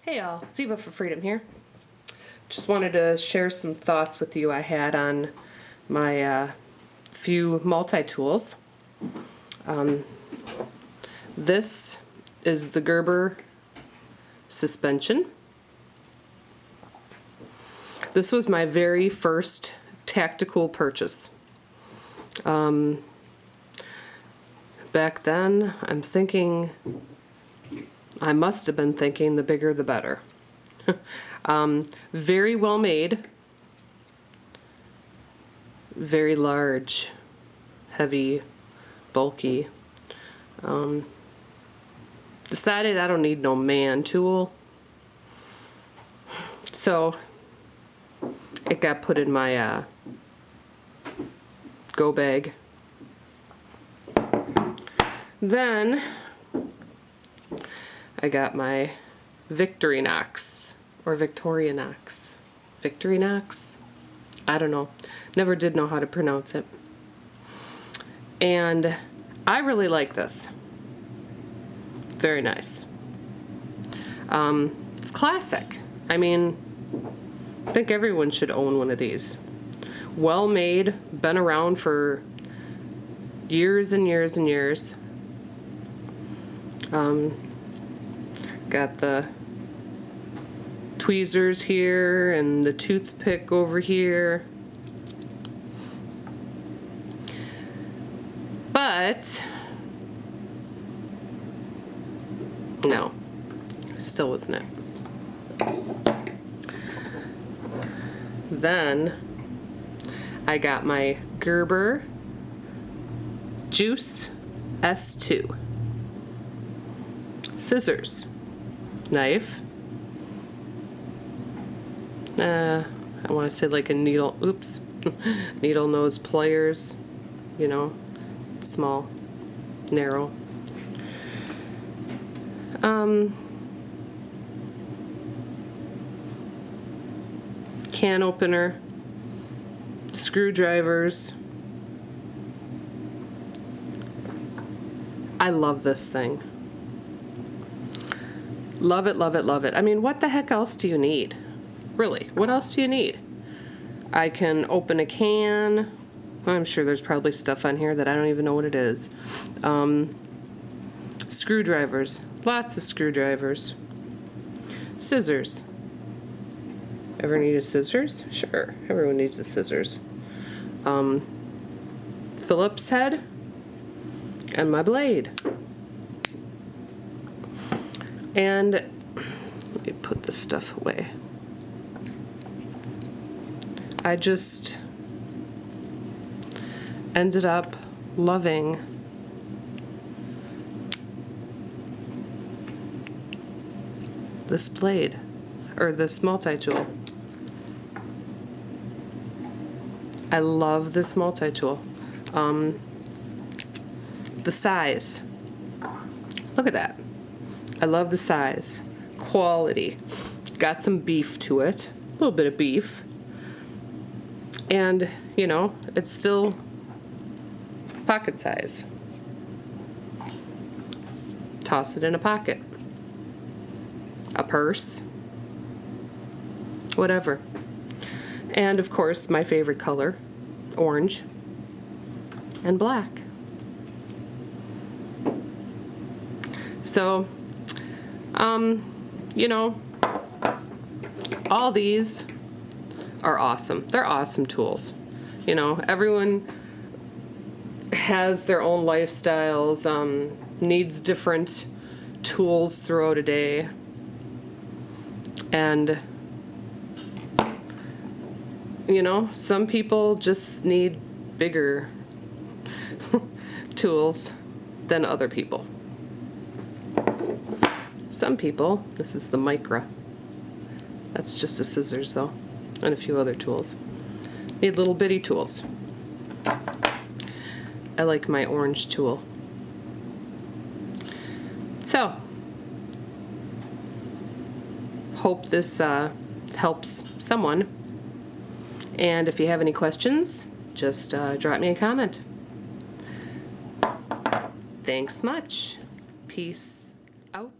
Hey all, Ziva for Freedom here. Just wanted to share some thoughts with you I had on my few multi-tools. This is the Gerber suspension. This was my very first tactical purchase. Back then, I must have been thinking the bigger the better. Very well made, very large, heavy, bulky. Decided I don't need no man tool, so it got put in my go bag. Then I got my Victorinox or Victorinox. Victorinox? I don't know. Never did know how to pronounce it. And I really like this. Very nice. It's classic. I mean, I think everyone should own one of these. Well made, been around for years and years and years. Got the tweezers here and the toothpick over here. But no, still wasn't it. Then I got my Gerber Juice S2. Scissors, knife, I want to say like a needle, oops, needle nose pliers, you know, small, narrow. Can opener, screwdrivers. I love this thing. Love it, love it, love it. I mean, what the heck else do you need? Really, what else do you need? I can open a can. I'm sure there's probably stuff on here that I don't even know what it is. Screwdrivers, lots of screwdrivers. Scissors. Ever needed scissors? Sure, everyone needs the scissors. Phillips head and my blade. And let me put this stuff away. I just ended up loving this blade, or this multi-tool. I love this multi-tool. The size. Look at that. I love the size. Quality. Got some beef to it. A little bit of beef. And, you know, it's still pocket size. Toss it in a pocket. A purse. Whatever. And, of course, my favorite color. Orange. And black. So, you know, all these are awesome. They're awesome tools. You know, everyone has their own lifestyles, needs different tools throughout a day. And, you know, some people just need bigger tools than other people. Some people, this is the Micra. That's just a scissors though, and a few other tools. Need little bitty tools. I like my orange tool. So, hope this helps someone. And if you have any questions, just drop me a comment. Thanks much. Peace out.